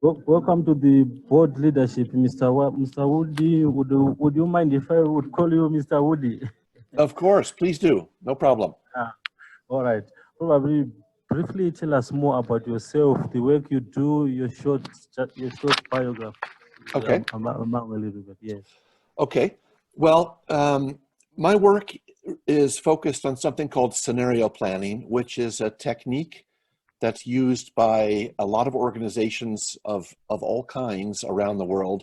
Welcome to the board leadership, Mr. Woody. Would you mind if I would call you Mr. Woody? Of course, please do. No problem. All right. Probably briefly tell us more about yourself, the work you do, your short biography. Okay. Among a little bit, yes. Okay. Well, my work is focused on something called scenario planning, which is a technique that's used by a lot of organizations of all kinds around the world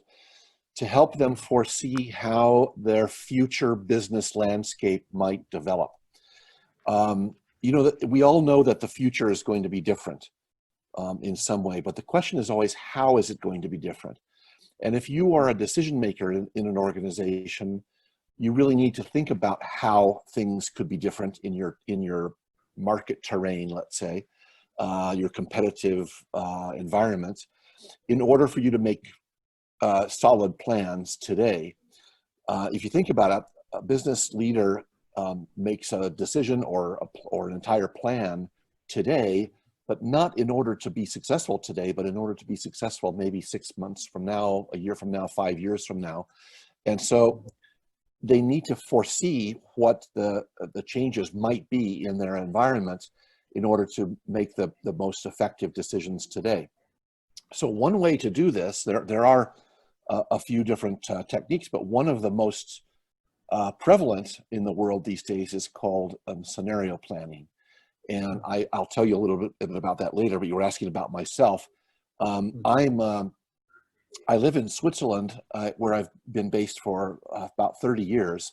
to help them foresee how their future business landscape might develop. We all know that the future is going to be different in some way, but the question is always, how is it going to be different? And if you are a decision maker in an organization, you really need to think about how things could be different in your market terrain, let's say, your competitive environment, in order for you to make solid plans today. If you think about it, a business leader makes a decision or an entire plan today, but not in order to be successful today, but in order to be successful maybe 6 months from now, a year from now, 5 years from now. And so they need to foresee what the changes might be in their environment in order to make the most effective decisions today. So one way to do this, there are a few different techniques, but one of the most prevalent in the world these days is called scenario planning. And I'll tell you a little bit about that later, but you were asking about myself. I live in Switzerland, where I've been based for about 30 years.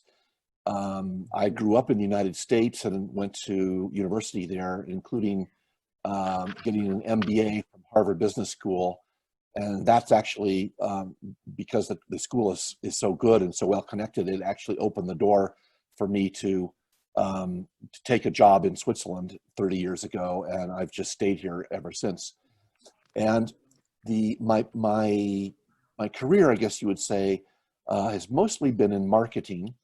I grew up in the United States and went to university there, including getting an MBA from Harvard Business School. And that's actually because the school is so good and so well connected, it actually opened the door for me to take a job in Switzerland 30 years ago, and I've just stayed here ever since. And my career, I guess you would say, has mostly been in marketing.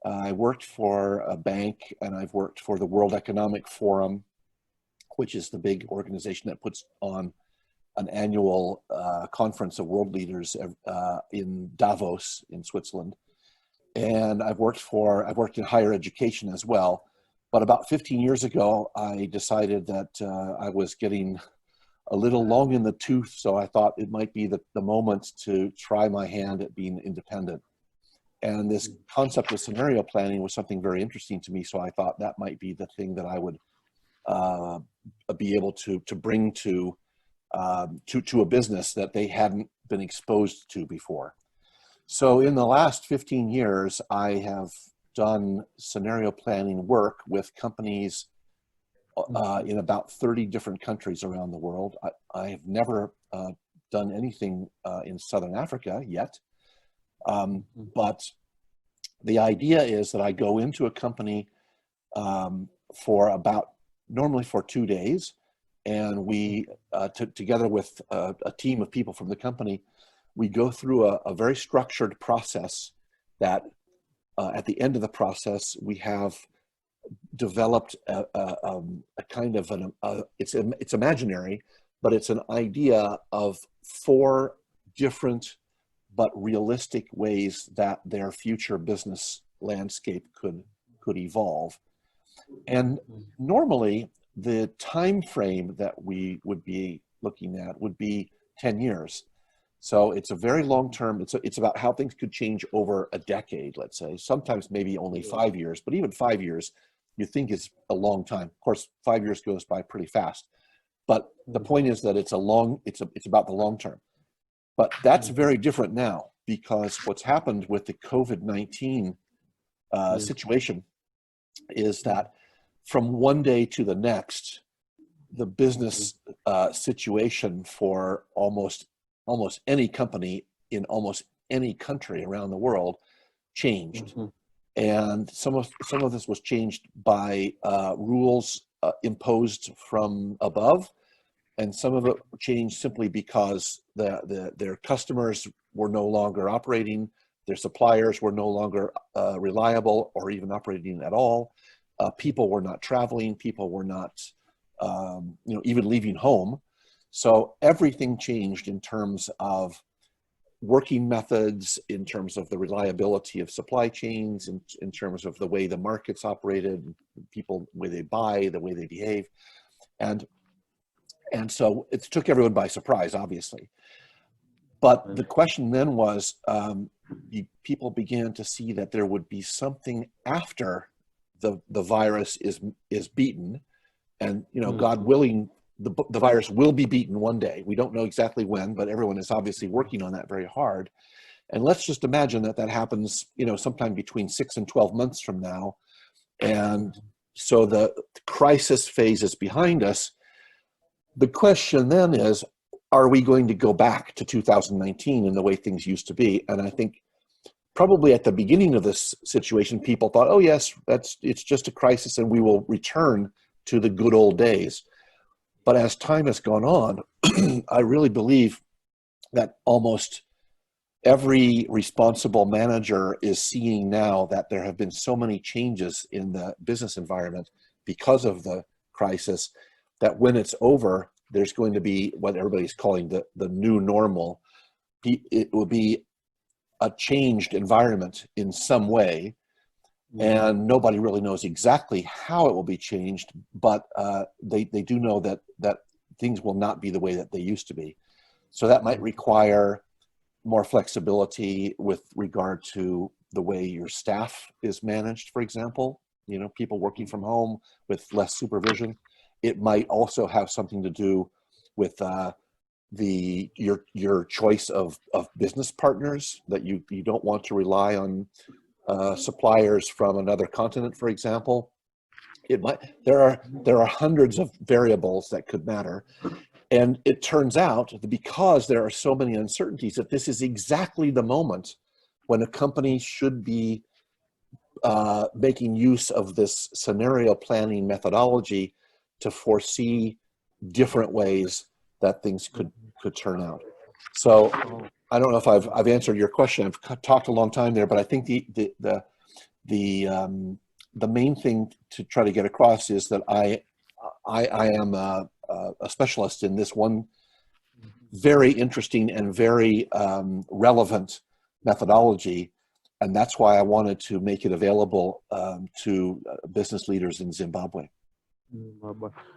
I worked for a bank, and I've worked for the World Economic Forum, which is the big organization that puts on an annual conference of world leaders in Davos in Switzerland. And I've worked in higher education as well. But about 15 years ago, I decided that I was getting a little long in the tooth, so I thought it might be the moment to try my hand at being independent. And this concept of scenario planning was something very interesting to me, so I thought that might be the thing that I would be able to bring to a business that they hadn't been exposed to before. So in the last 15 years, I have done scenario planning work with companies in about 30 different countries around the world. I have never done anything in Southern Africa yet, but the idea is that I go into a company normally for 2 days, and we, together with a team of people from the company, we go through a very structured process that at the end of the process, we have developed a kind of it's imaginary, but it's an idea of 4 different but realistic ways that their future business landscape could evolve. And normally the time frame that we would be looking at would be 10 years. So it's a very long term. It's about how things could change over a decade, let's say. Sometimes maybe only 5 years, but even 5 years you think is a long time. Of course, 5 years goes by pretty fast. But the point is that it's about the long term. But that's very different now, because what's happened with the COVID-19 situation is that from one day to the next, the business situation for almost any company in almost any country around the world changed. And some of this was changed by rules imposed from above, and some of it changed simply because their customers were no longer operating, their suppliers were no longer reliable or even operating at all. People were not traveling, people were not even leaving home. So everything changed in terms of working methods, in terms of the reliability of supply chains, in terms of the way the markets operated, people, the way they buy, the way they behave. And so it took everyone by surprise, obviously. But the question then was, people began to see that there would be something after the virus is beaten. And, you know, God willing, the virus will be beaten one day. We don't know exactly when, but everyone is obviously working on that very hard. And let's just imagine that that happens, you know, sometime between 6 and 12 months from now. And so the crisis phase is behind us. The question then is, are we going to go back to 2019 and the way things used to be? And I think probably at the beginning of this situation, people thought, oh yes, it's just a crisis and we will return to the good old days. But as time has gone on, I really believe that almost every responsible manager is seeing now that there have been so many changes in the business environment because of the crisis, that when it's over, there's going to be what everybody's calling the new normal. It will be a changed environment in some way. And nobody really knows exactly how it will be changed, but they do know that things will not be the way that they used to be. So that might require more flexibility with regard to the way your staff is managed, for example, you know, people working from home with less supervision. It might also have something to do with your choice of business partners, that you don't want to rely on suppliers from another continent, for example. There are hundreds of variables that could matter. And it turns out that because there are so many uncertainties, that this is exactly the moment when a company should be making use of this scenario planning methodology to foresee different ways that things could turn out. So I don't know if I've answered your question. I've talked a long time there, but I think the main thing to try to get across is that I am a specialist in this one very interesting and very relevant methodology, and that's why I wanted to make it available to business leaders in Zimbabwe.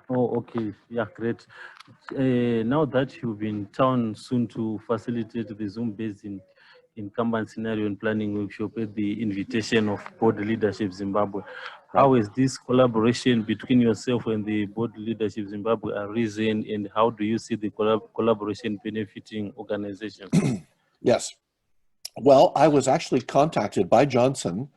Oh, okay. Yeah, great. Now that you've been in town soon to facilitate the Zoom-based in Kanban scenario and planning workshop at the invitation of Board Leadership Zimbabwe, how is this collaboration between yourself and the Board Leadership Zimbabwe arisen, and how do you see the collaboration benefiting organizations? Yes. Well, I was actually contacted by Johnson,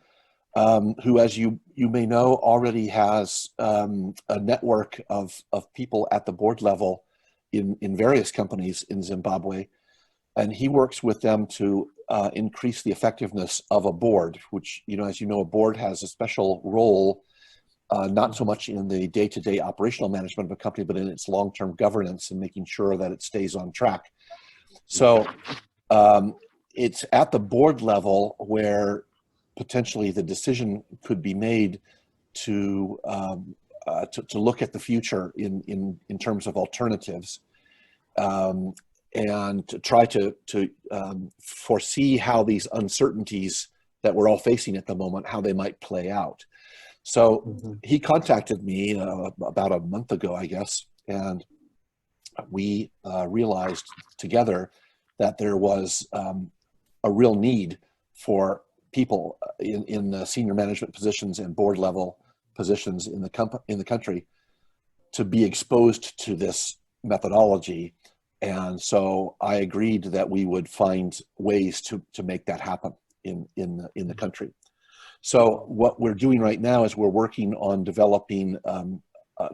who, as you may know, already has a network of people at the board level in various companies in Zimbabwe. And he works with them to increase the effectiveness of a board, which, you know, as you know, a board has a special role, not so much in the day-to-day operational management of a company, but in its long-term governance and making sure that it stays on track. So it's at the board level where potentially the decision could be made to look at the future in terms of alternatives, and to try to foresee how these uncertainties that we're all facing at the moment, how they might play out. So he contacted me about a month ago, I guess, and we realized together that there was a real need for people in the senior management positions and board level positions in the country to be exposed to this methodology. And so I agreed that we would find ways to make that happen in the country. So what we're doing right now is we're working on developing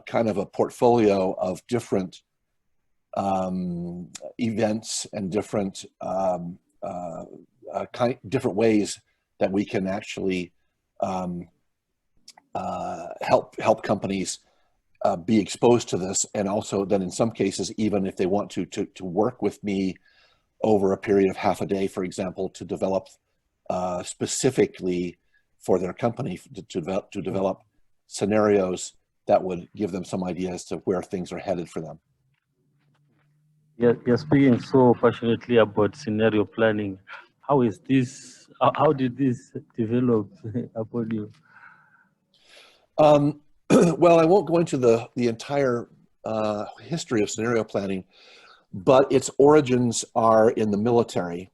kind of a portfolio of different events and different different ways that we can actually help companies be exposed to this, and also then in some cases, even if they want to work with me over a period of half a day, for example, to develop specifically for their company to develop scenarios that would give them some idea as to where things are headed for them. You're speaking so passionately about scenario planning. How is this? How did this develop upon you? Well, I won't go into the entire history of scenario planning, but its origins are in the military.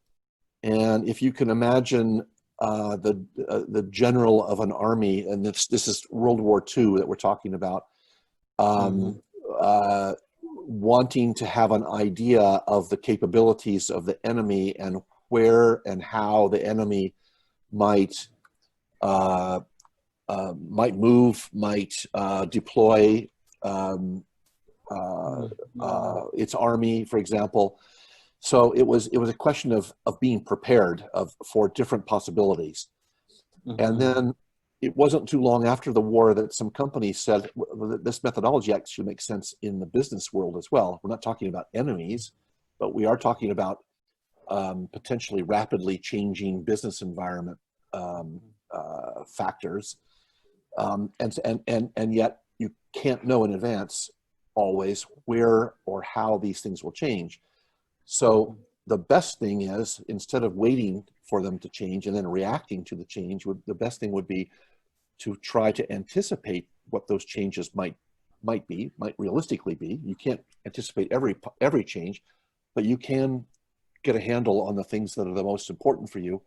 And if you can imagine the general of an army, and this is World War II that we're talking about, wanting to have an idea of the capabilities of the enemy and where and how the enemy might move, might deploy its army, for example. So it was a question of being prepared for different possibilities. And then it wasn't too long after the war that some companies said, well, this methodology actually makes sense in the business world as well. We're not talking about enemies, but we are talking about potentially rapidly changing business environment factors. And yet you can't know in advance always where or how these things will change. So the best thing is, instead of waiting for them to change and then reacting to the change, the best thing would be to try to anticipate what those changes might realistically be. You can't anticipate every change, but you can get a handle on the things that are the most important for you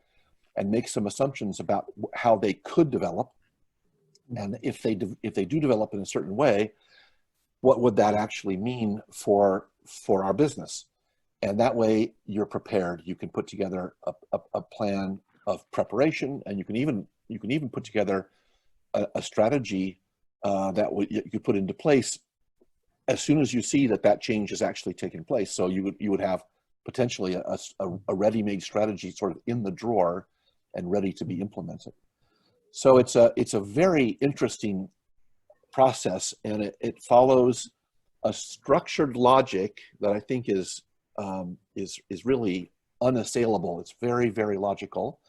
and make some assumptions about how they could develop. And if they do develop in a certain way, what would that actually mean for our business? And that way you're prepared. You can put together a plan of preparation, and you can even put together a strategy that you could put into place as soon as you see that change is actually taking place. So you would have potentially a ready-made strategy sort of in the drawer and ready to be implemented. So it's a very interesting process, and it follows a structured logic that I think is really unassailable. It's very, very logical,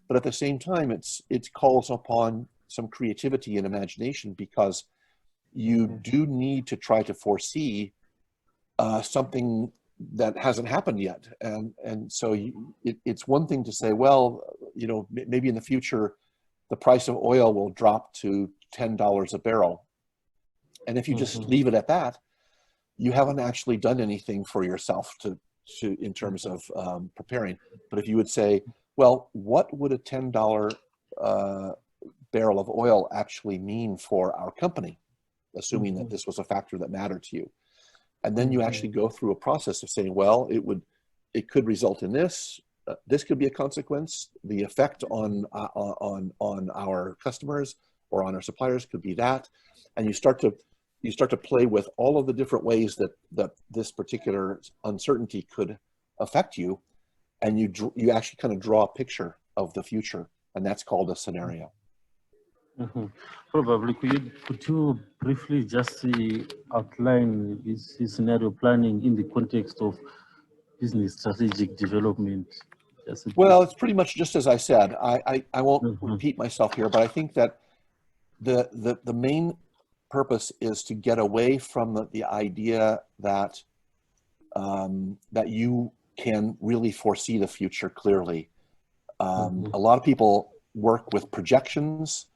but at the same time, it calls upon some creativity and imagination, because you do need to try to foresee something that hasn't happened yet. And so it's one thing to say, well, maybe in the future, the price of oil will drop to $10 a barrel. And if you just leave it at that, you haven't actually done anything for yourself in terms of preparing. But if you would say, well, what would a $10 barrel of oil actually mean for our company, assuming that this was a factor that mattered to you? And then you actually go through a process of saying, well, it could result in this. This could be a consequence. The effect on our customers or on our suppliers could be that. And you start to play with all of the different ways that this particular uncertainty could affect you, and you actually kind of draw a picture of the future, and that's called a scenario. Probably, could you briefly just outline this scenario planning in the context of business strategic development? Well, it's pretty much just as I said. I won't repeat myself here, but I think that the main purpose is to get away from the idea that that you can really foresee the future clearly. A lot of people work with projections,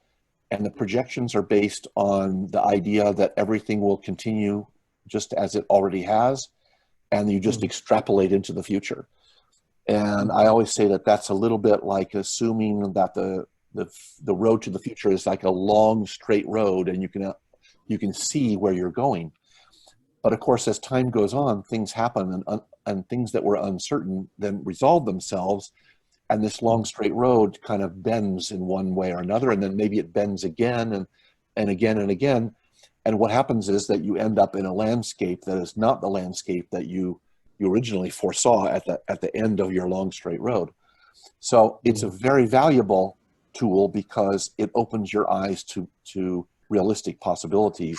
and the projections are based on the idea that everything will continue just as it already has, and you just extrapolate into the future. And I always say that that's a little bit like assuming that the road to the future is like a long straight road, and you can see where you're going. But of course, as time goes on, things happen, and things that were uncertain then resolve themselves, and this long straight road kind of bends in one way or another, and then maybe it bends again and again and again. And what happens is that you end up in a landscape that is not the landscape that you originally foresaw at the end of your long straight road. So it's a very valuable tool because it opens your eyes to realistic possibilities,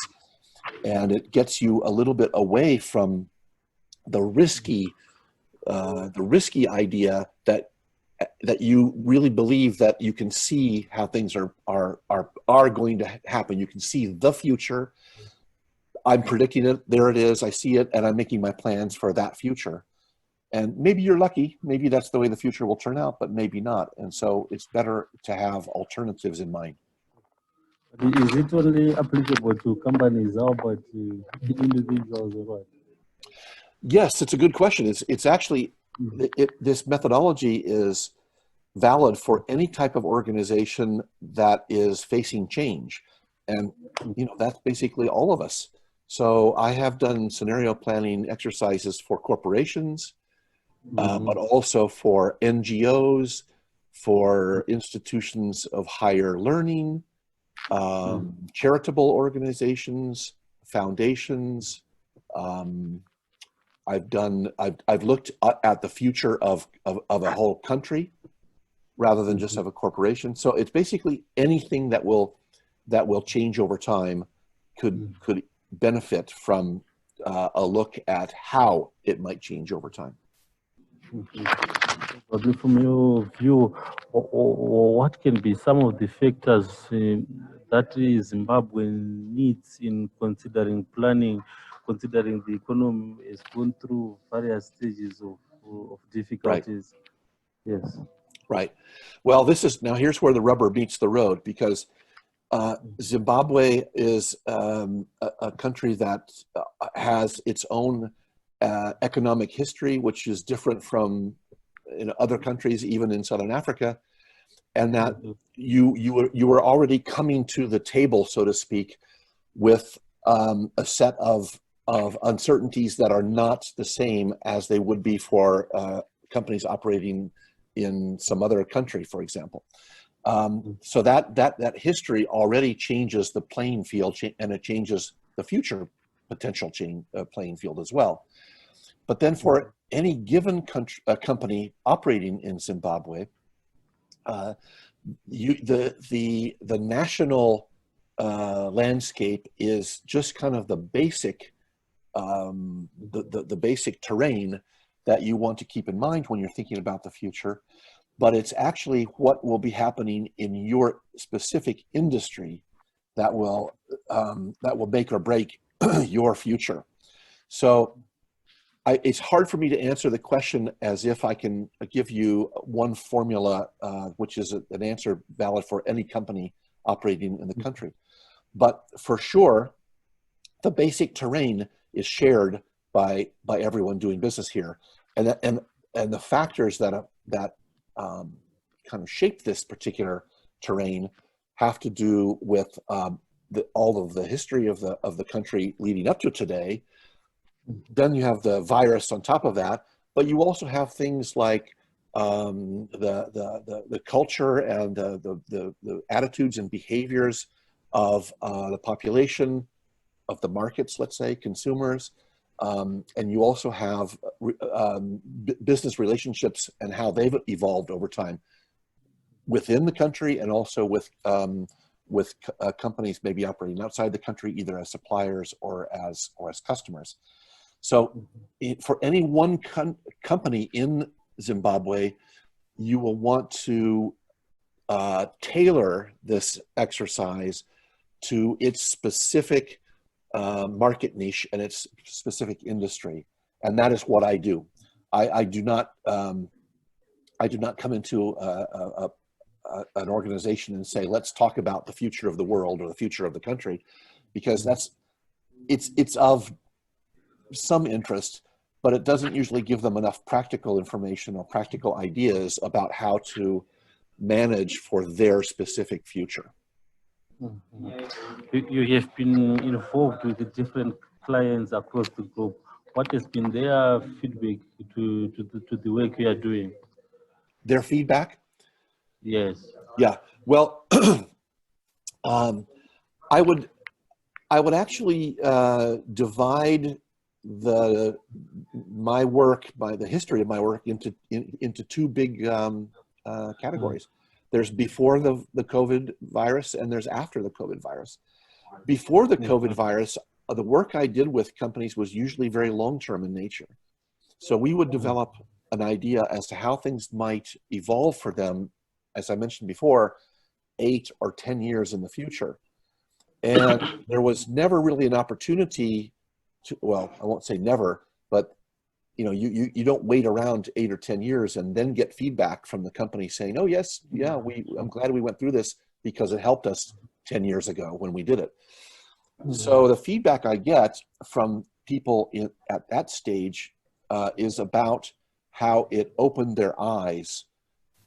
and it gets you a little bit away from the risky idea that you really believe that you can see how things are going to happen. You can see the future. I'm predicting it. There it is. I see it, and I'm making my plans for that future. And maybe you're lucky. Maybe that's the way the future will turn out, but maybe not. And so it's better to have alternatives in mind. Is it only applicable to companies? How about individuals or what? Yes, it's a good question. It's actually, this methodology is valid for any type of organization that is facing change. And, that's basically all of us. So I have done scenario planning exercises for corporations, but also for NGOs, for institutions of higher learning, charitable organizations, foundations. I've looked at the future of a whole country rather than just of a corporation. So it's basically anything that will change over time could benefit from a look at how it might change over time. But from your view, what can be some of the factors that Zimbabwe needs in considering planning, considering the economy is going through various stages of difficulties? Right. Yes. Right. Well, here's where the rubber meets the road, because Zimbabwe is a country that has its own economic history, which is different from other countries, even in Southern Africa, and that you were already coming to the table, so to speak, with a set of uncertainties that are not the same as they would be for companies operating in some other country, for example. So that history already changes the playing field, and it changes the future potential playing field as well. But then for any given company operating in Zimbabwe, the national landscape is just kind of the basic the basic terrain that you want to keep in mind when you're thinking about the future. But it's actually what will be happening in your specific industry that will make or break your future. So it's hard for me to answer the question as if I can give you one formula, which is an answer valid for any company operating in the country. But for sure, the basic terrain is shared by everyone doing business here, and the factors that kind of shape this particular terrain have to do with all of the history of the country leading up to today. Then you have the virus on top of that, but you also have things like the culture and the attitudes and behaviors of the population, of the markets, let's say, consumers. And you also have business relationships and how they've evolved over time within the country, and also with companies maybe operating outside the country, either as suppliers or as customers. So for any one company in Zimbabwe, you will want to tailor this exercise to its specific market niche and its specific industry, and that is what I do. I do not come into an organization and say, let's talk about the future of the world or the future of the country, because it's of some interest, but it doesn't usually give them enough practical information or practical ideas about how to manage for their specific future. You have been involved with the different clients across the globe. What has been their feedback to the work you are doing? Their feedback? Yes. Yeah. Well, I would actually divide the history of my work into two big categories. There's before the COVID virus, and there's after the COVID virus. Before the COVID virus, the work I did with companies was usually very long-term in nature. So we would develop an idea as to how things might evolve for them, as I mentioned before, 8 or 10 years in the future. And there was never really an opportunity to, well, I won't say never, but you don't wait around 8 or 10 years and then get feedback from the company saying, oh yes, yeah, I'm glad we went through this because it helped us 10 years ago when we did it. So the feedback I get from people at that stage is about how it opened their eyes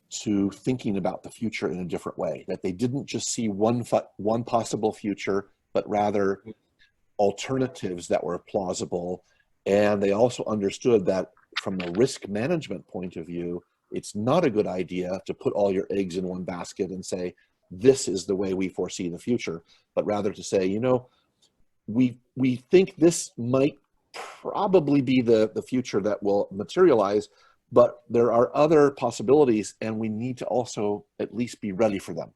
to thinking about the future in a different way, that they didn't just see one possible future, but rather alternatives that were plausible. And they also understood that from a risk management point of view, it's not a good idea to put all your eggs in one basket and say, this is the way we foresee the future, but rather to say, we think this might probably be the future that will materialize, but there are other possibilities and we need to also at least be ready for them.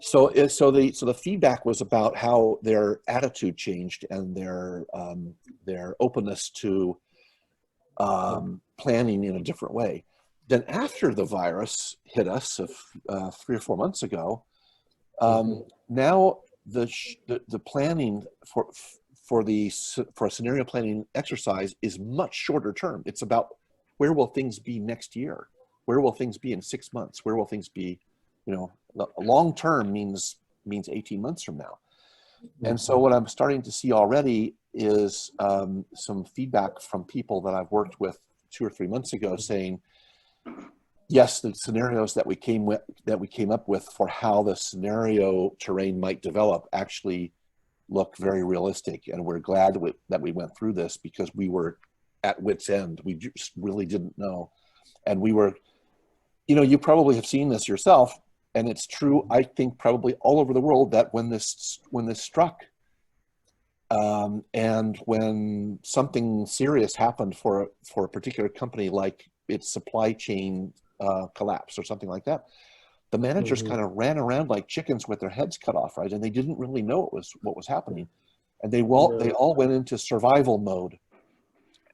So the feedback was about how their attitude changed and their openness to planning in a different way. Then after the virus hit us 3 or 4 months ago, now the planning for a scenario planning exercise is much shorter term. It's about where will things be next year? Where will things be in 6 months? Where will things be, long term means 18 months from now. And so what I'm starting to see already is some feedback from people that I've worked with 2 or 3 months ago saying, yes, the scenarios that we came up with for how the scenario terrain might develop actually look very realistic. And we're glad that we went through this because we were at wit's end. We just really didn't know. And we were, you probably have seen this yourself, and it's true, I think, probably all over the world, that when this struck, and when something serious happened for a particular company, like its supply chain collapse or something like that, the managers kind of ran around like chickens with their heads cut off, right? And they didn't really know what was happening, and they all went into survival mode.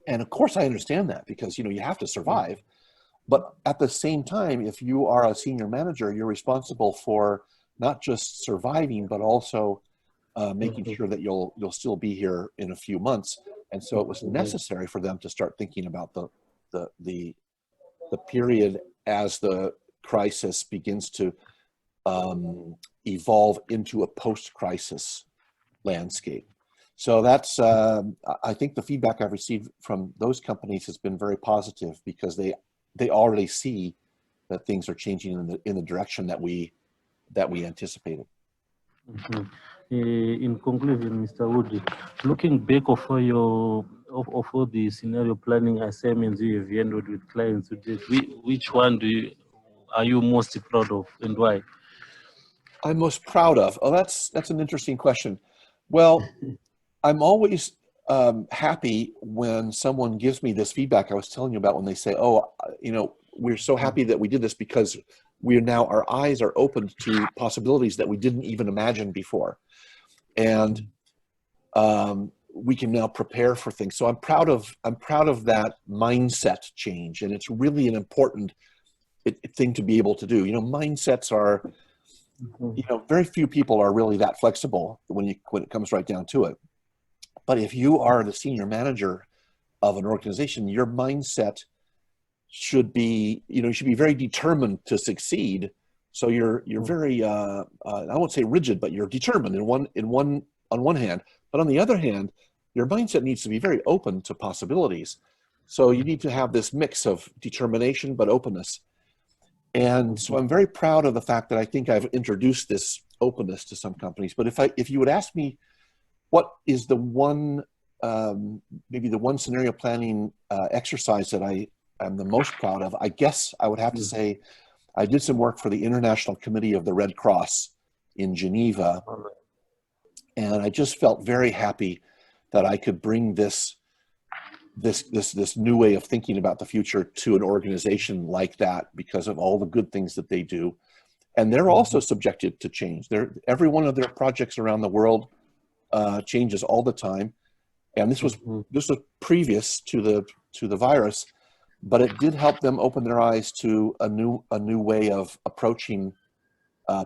And of course, I understand that because you have to survive. But at the same time, if you are a senior manager, you're responsible for not just surviving, but also making sure that you'll still be here in a few months. And so it was necessary for them to start thinking about the period as the crisis begins to evolve into a post-crisis landscape. So that's, I think the feedback I've received from those companies has been very positive because they already see that things are changing in the direction that we anticipated. In conclusion, Mr. Woody, looking back of all the scenario planning assignments you have handled with clients today, which one are you most proud of, and why? I'm most proud of? Oh, that's an interesting question. Well, I'm always happy when someone gives me this feedback I was telling you about, when they say, oh, we're so happy that we did this because our eyes are opened to possibilities that we didn't even imagine before. And we can now prepare for things. So I'm proud of that mindset change. And it's really an important thing to be able to do. Mindsets are, very few people are really that flexible when it comes right down to it. But if you are the senior manager of an organization, your mindset should be, you should be very determined to succeed. So you're very, I won't say rigid, but you're determined on one hand. But on the other hand, your mindset needs to be very open to possibilities. So you need to have this mix of determination but openness. And so I'm very proud of the fact that I think I've introduced this openness to some companies. But if you would ask me, what is the one, maybe the one scenario planning exercise that I'm the most proud of, I guess I would have to say I did some work for the International Committee of the Red Cross in Geneva. And I just felt very happy that I could bring this new way of thinking about the future to an organization like that because of all the good things that they do. And they're also subjected to change. Every one of their projects around the world changes all the time. And this was previous to the virus, but it did help them open their eyes to a new way of approaching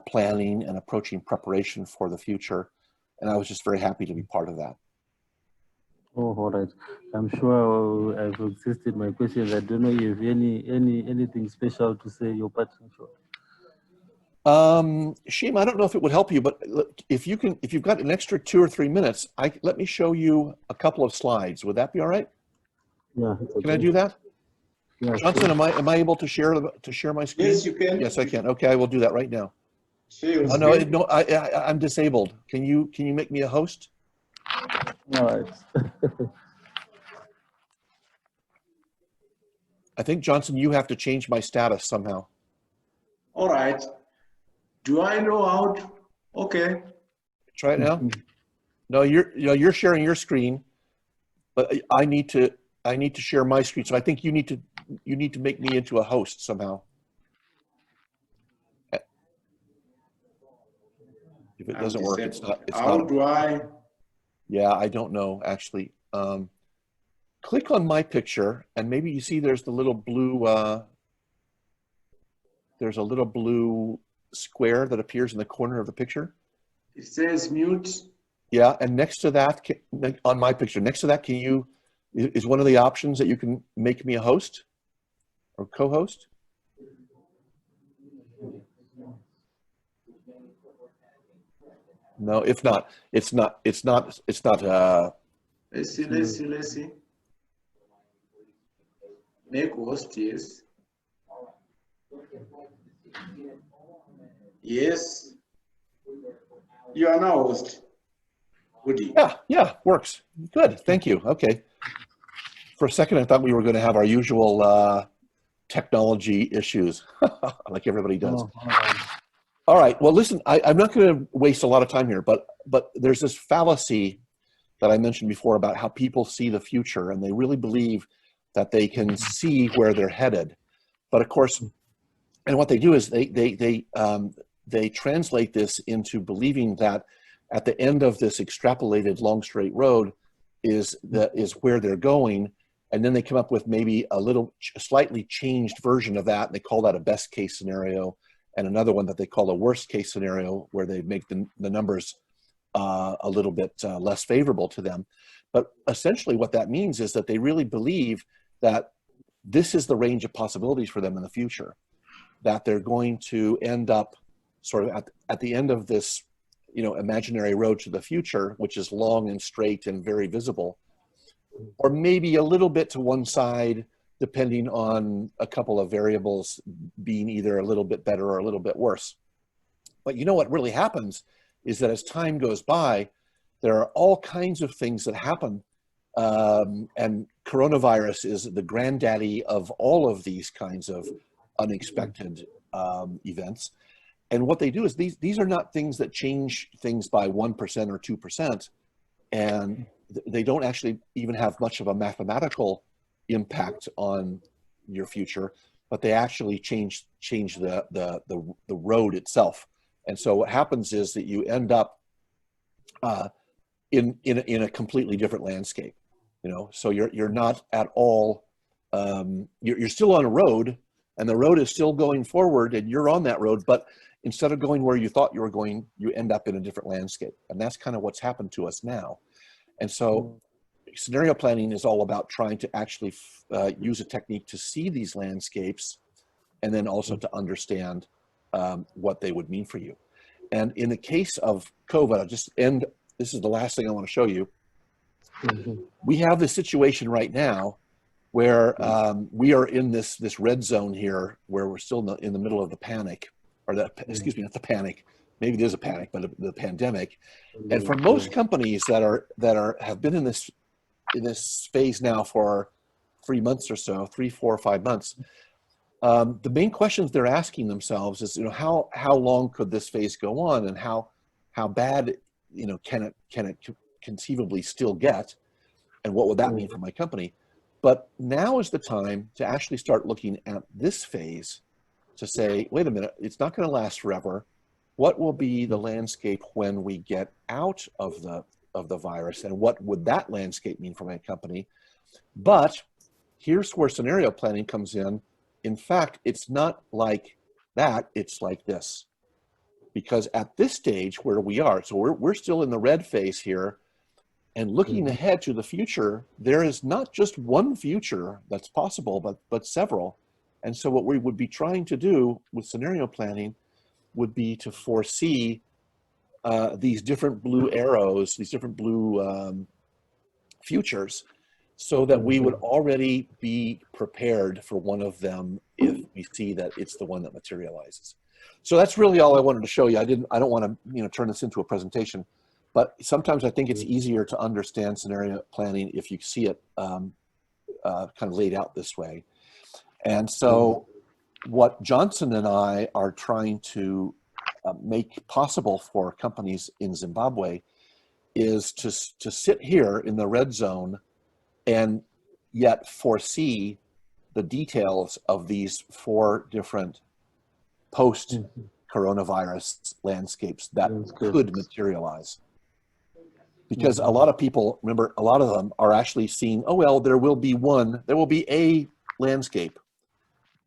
planning and approaching preparation for the future. And I was just very happy to be part of that. Oh, all right. I'm sure I've exhausted my questions. I don't know if you have anything special to say, your parting shot. Sheem, I don't know if it would help you, but if you've got an extra 2 or 3 minutes, let me show you a couple of slides. Would that be all right? Yeah. It's okay. Can I do that? Yeah, Johnson, sure. am I able to share my screen? Yes, you can. Yes, I can. Okay, I will do that right now. Share your Oh, no, screen. no, I'm disabled. Can you make me a host? All right. I think, Johnson, you have to change my status somehow. All right. Do I know how to? Okay. Try it now. No, you're sharing your screen, but I need to share my screen. So I think you need to make me into a host somehow. If it doesn't work, it's not. How do I? Yeah, I don't know actually. Click on my picture, and maybe you see there's the little blue. There's a little blue square that appears in the corner of the picture. It says mute. Yeah, and next to that, on my picture, next to that, is one of the options that you can make me a host or co-host? No, if not, it's not. Let's see. Make host, yes. Yes. You are now host. Goody. Yeah, works. Good, thank you. Okay. For a second, I thought we were going to have our usual technology issues, like everybody does. All right. Well, listen, I'm not going to waste a lot of time here, but there's this fallacy that I mentioned before about how people see the future, and they really believe that they can see where they're headed. But of course, and what they do is they translate this into believing that at the end of this extrapolated long straight road is where they're going, and then they come up with maybe a slightly changed version of that, and they call that a best case scenario, and another one that they call a worst case scenario, where they make the numbers a little bit less favorable to them. But essentially what that means is that they really believe that this is the range of possibilities for them in the future, that they're going to end up sort of at the end of this, imaginary road to the future, which is long and straight and very visible, or maybe a little bit to one side, depending on a couple of variables being either a little bit better or a little bit worse. But what really happens is that as time goes by, there are all kinds of things that happen. And coronavirus is the granddaddy of all of these kinds of unexpected events. And what they do is these are not things that change things by 1% or 2%. And they don't actually even have much of a mathematical impact on your future, but they actually change the road itself. And so what happens is that you end up in a completely different landscape. So you're not at all. You're still on a road, and the road is still going forward, and you're on that road. But instead of going where you thought you were going, you end up in a different landscape, and that's kind of what's happened to us now. And so scenario planning is all about trying to actually use a technique to see these landscapes, and then also to understand what they would mean for you. And in the case of COVID, I'll just end. This is the last thing I want to show you. We have this situation right now where we are in this red zone here, where we're still in the middle of the panic, or excuse me, not the panic. Maybe there's a panic, but the pandemic. And for most companies that have been in this phase now for 3 months or so, 3, 4, 5 months, the main questions they're asking themselves is, how long could this phase go on, and how bad, can it conceivably still get, and what would that mean for my company? But now is the time to actually start looking at this phase to say, wait a minute, it's not going to last forever. What will be the landscape when we get out of the virus, and what would that landscape mean for my company? But here's where scenario planning comes in. In fact, it's not like that, it's like this. because at this stage where we are, so we're still in the red phase here, and looking ahead to the future, there is not just one future that's possible, but several. And so what we would be trying to do with scenario planning would be to foresee these different blue arrows, these different blue futures, so that we would already be prepared for one of them if we see that it's the one that materializes. So that's really all I wanted to show you. I don't want to turn this into a presentation, but sometimes I think it's easier to understand scenario planning if you see it kind of laid out this way. And so what Johnson and I are trying to make possible for companies in Zimbabwe is to sit here in the red zone and yet foresee the details of these 4 different post-coronavirus landscapes that could materialize. Because a lot of people, remember, a lot of them are actually seeing, oh, well, there will be a landscape.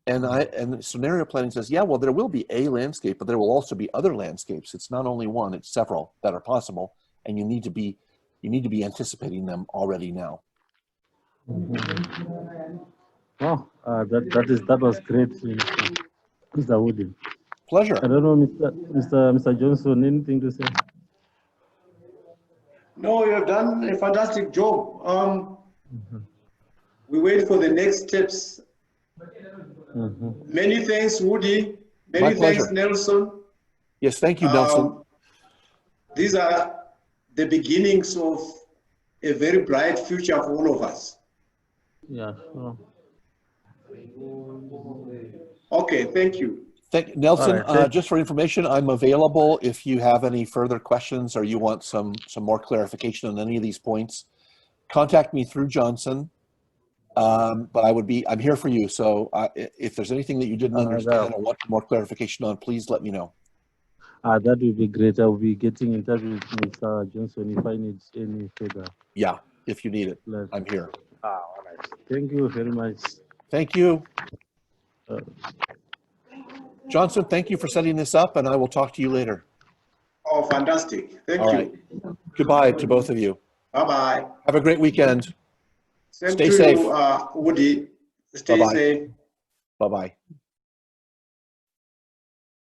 And scenario planning says, yeah, well, there will be a landscape, but there will also be other landscapes. It's not only one, it's several that are possible. And you need to be anticipating them already now. Wow, that was great, Mr. Woody. Pleasure. I don't know, Mr. Johnson, anything to say? No, you have done a fantastic job. We wait for the next steps. Many thanks, Woody. Many thanks, Nelson. Yes, thank you, Nelson. These are the beginnings of a very bright future for all of us. Yeah, sure. Okay, thank you. Nelson, right, just for information, I'm available if you have any further questions or you want some more clarification on any of these points. Contact me through Johnson, but I'm here for you. So if there's anything that you didn't understand or want more clarification on, please let me know. That would be great. I'll be getting in touch with Mr. Johnson if I need any further. Yeah, if you need it, I'm here. All right. Thank you very much. Thank you. Johnson, thank you for setting this up, and I will talk to you later. Oh, fantastic. Thank you. All right. Goodbye to both of you. Bye-bye. Have a great weekend. Same Stay to safe. you, Woody. Stay safe. Bye-bye.